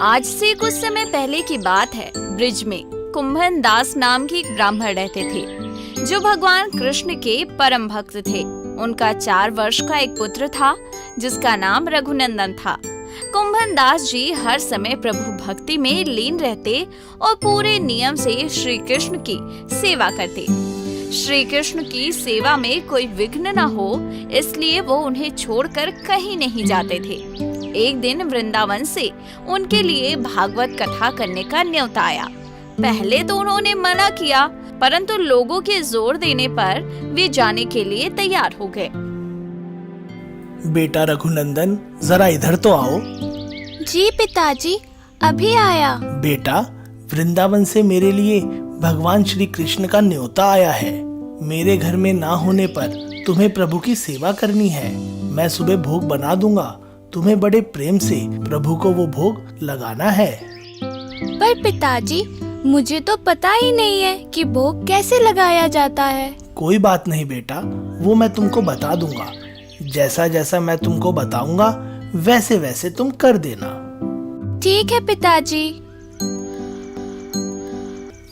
आज से कुछ समय पहले की बात है। ब्रिज में कुंभन दास नाम के एक ब्राह्मण रहते थे जो भगवान कृष्ण के परम भक्त थे। उनका 4 वर्ष का एक पुत्र था जिसका नाम रघुनंदन था। कुंभन दास जी हर समय प्रभु भक्ति में लीन रहते और पूरे नियम से श्री कृष्ण की सेवा करते। श्री कृष्ण की सेवा में कोई विघ्न न हो इसलिए वो उन्हें छोड़कर कहीं नहीं जाते थे। एक दिन वृंदावन से उनके लिए भागवत कथा करने का न्योता आया। पहले तो उन्होंने मना किया, परंतु लोगों के जोर देने पर वे जाने के लिए तैयार हो गए। बेटा रघुनंदन, जरा इधर तो आओ। जी पिताजी, अभी आया। बेटा, वृंदावन से मेरे लिए भगवान श्री कृष्ण का न्योता आया है। मेरे घर में ना होने पर तुम्हें प्रभु की सेवा करनी है। मैं सुबह भोग बना दूंगा। तुम्हें बड़े प्रेम से प्रभु को वो भोग लगाना है। पर पिताजी, मुझे तो पता ही नहीं है कि भोग कैसे लगाया जाता है। कोई बात नहीं बेटा, वो मैं तुमको बता दूंगा। जैसा जैसा मैं तुमको बताऊंगा वैसे वैसे तुम कर देना। ठीक है पिताजी।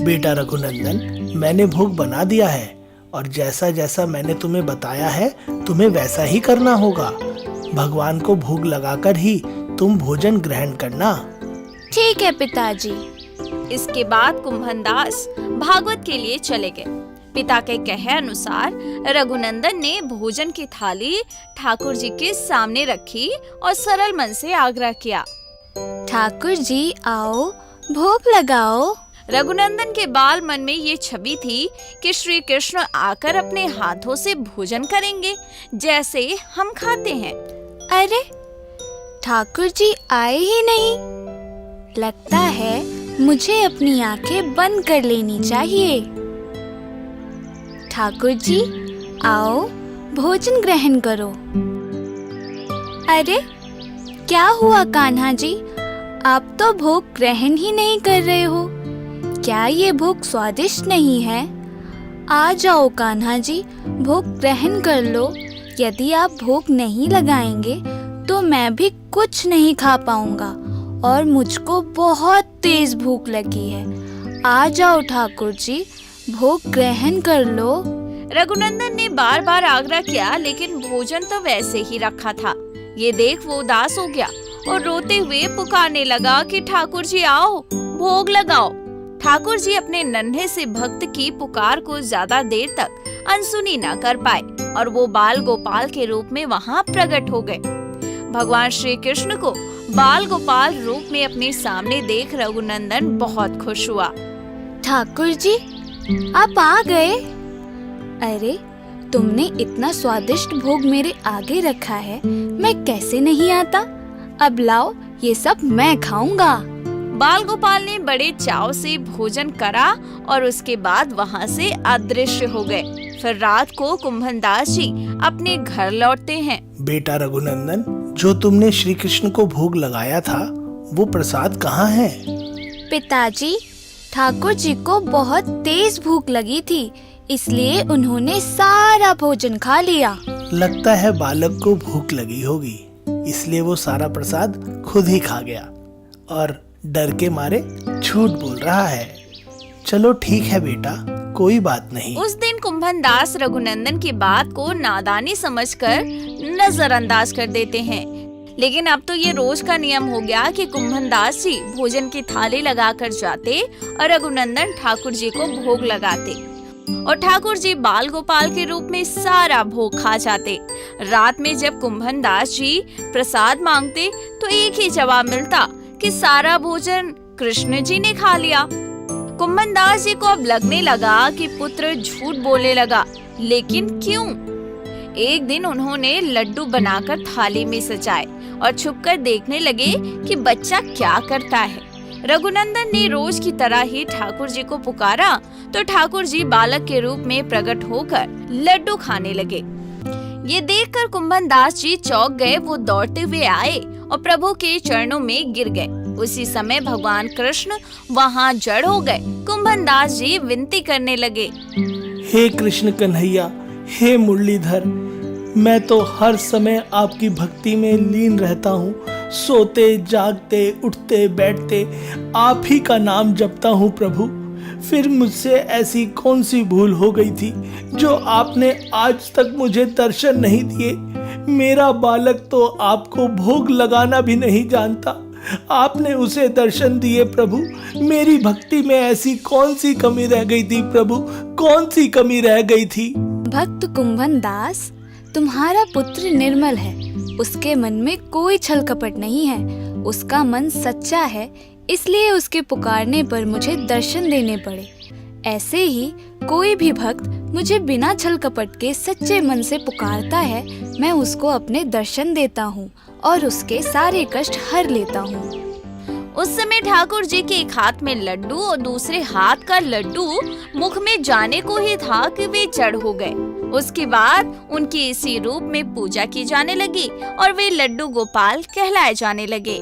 बेटा रघुनंदन, मैंने भोग बना दिया है और जैसा जैसा मैंने तुम्हें बताया है तुम्हें वैसा ही करना होगा। भगवान को भोग लगाकर ही तुम भोजन ग्रहण करना। ठीक है पिताजी। इसके बाद कुंभन दास भागवत के लिए चले गए। पिता के कहे अनुसार रघुनंदन ने भोजन की थाली ठाकुर जी के सामने रखी और सरल मन से आग्रह किया, ठाकुर जी आओ, भोग लगाओ। रघुनंदन के बाल मन में ये छवि थी कि श्री कृष्ण आकर अपने हाथों से भोजन करेंगे जैसे हम खाते हैं। अरे, ठाकुर जी आए ही नहीं। लगता है मुझे अपनी आंखें बंद कर लेनी चाहिए। ठाकुर जी आओ, भोजन ग्रहण करो। अरे, क्या हुआ कान्हा जी, आप तो भोग ग्रहण ही नहीं कर रहे हो। क्या ये भोग स्वादिष्ट नहीं है? आ जाओ कान्हा जी, भोग ग्रहण कर लो। यदि आप भोग नहीं लगाएंगे तो मैं भी कुछ नहीं खा पाऊंगा और मुझको बहुत तेज भूख लगी है। आ जाओ ठाकुर जी, भोग ग्रहण कर लो। रघुनंदन ने बार बार आग्रह किया लेकिन भोजन तो वैसे ही रखा था। ये देख वो उदास हो गया और रोते हुए पुकारने लगा कि ठाकुर जी आओ, भोग लगाओ। ठाकुर जी अपने नन्हे से भक्त की पुकार को ज्यादा देर तक अनसुनी न कर पाए और वो बाल गोपाल के रूप में वहाँ प्रकट हो गए। भगवान श्री कृष्ण को बाल गोपाल रूप में अपने सामने देख रघुनंदन बहुत खुश हुआ। ठाकुर जी, आप आ गए। अरे, तुमने इतना स्वादिष्ट भोग मेरे आगे रखा है, मैं कैसे नहीं आता। अब लाओ, ये सब मैं खाऊंगा। बाल गोपाल ने बड़े चाव से भोजन करा और उसके बाद वहाँ से अदृश्य हो गए। फिर रात को कुंभन दास जी अपने घर लौटते हैं। बेटा रघुनंदन, जो तुमने श्री कृष्ण को भोग लगाया था वो प्रसाद कहाँ है? पिताजी, ठाकुर जी को बहुत तेज भूख लगी थी, इसलिए उन्होंने सारा भोजन खा लिया। लगता है बालक को भूख लगी होगी, इसलिए वो सारा प्रसाद खुद ही खा गया और डर के मारे झूठ बोल रहा है। चलो ठीक है बेटा, कोई बात नहीं। उस दिन कुंभन दास रघुनंदन की बात को नादानी समझकर नजरअंदाज कर देते हैं, लेकिन अब तो ये रोज का नियम हो गया कि कुंभन दास जी भोजन की थाली लगाकर जाते और रघुनंदन ठाकुर जी को भोग लगाते और ठाकुर जी बाल गोपाल के रूप में सारा भोग खा जाते। रात में जब कुंभन दास जी प्रसाद मांगते तो एक ही जवाब मिलता कि सारा भोजन कृष्ण जी ने खा लिया। कुंभन दास जी को अब लगने लगा कि पुत्र झूठ बोलने लगा, लेकिन क्यों? एक दिन उन्होंने लड्डू बनाकर थाली में सजाए और छुपकर देखने लगे कि बच्चा क्या करता है। रघुनंदन ने रोज की तरह ही ठाकुर जी को पुकारा तो ठाकुर जी बालक के रूप में प्रकट होकर लड्डू खाने लगे। ये देखकर कुंभन दास जी चौंक गए। वो दौड़ते हुए आए और प्रभु के चरणों में गिर गए। उसी समय भगवान कृष्ण वहाँ जड़ हो गए। कुंभन दास जी विनती करने लगे, हे कृष्ण कन्हैया, हे मुरलीधर, मैं तो हर समय आपकी भक्ति में लीन रहता हूँ। सोते जागते उठते बैठते आप ही का नाम जपता हूँ प्रभु। फिर मुझसे ऐसी कौन सी भूल हो गई थी जो आपने आज तक मुझे दर्शन नहीं दिए। मेरा बालक तो आपको भोग लगाना भी नहीं जानता, आपने उसे दर्शन दिए प्रभु। मेरी भक्ति में ऐसी कौन सी कमी रह गई थी प्रभु, कौन सी कमी रह गई थी। भक्त कुंभन दास, तुम्हारा पुत्र निर्मल है, उसके मन में कोई छल कपट नहीं है, उसका मन सच्चा है, इसलिए उसके पुकारने पर मुझे दर्शन देने पड़े। ऐसे ही कोई भी भक्त मुझे बिना छल कपट के सच्चे मन से पुकारता है, मैं उसको अपने दर्शन देता हूँ और उसके सारे कष्ट हर लेता हूँ। उस समय ठाकुर जी के एक हाथ में लड्डू और दूसरे हाथ का लड्डू मुख में जाने को ही था कि वे जड़ हो गए। उसके बाद उनकी इसी रूप में पूजा की जाने लगी और वे लड्डू गोपाल कहलाए जाने लगे।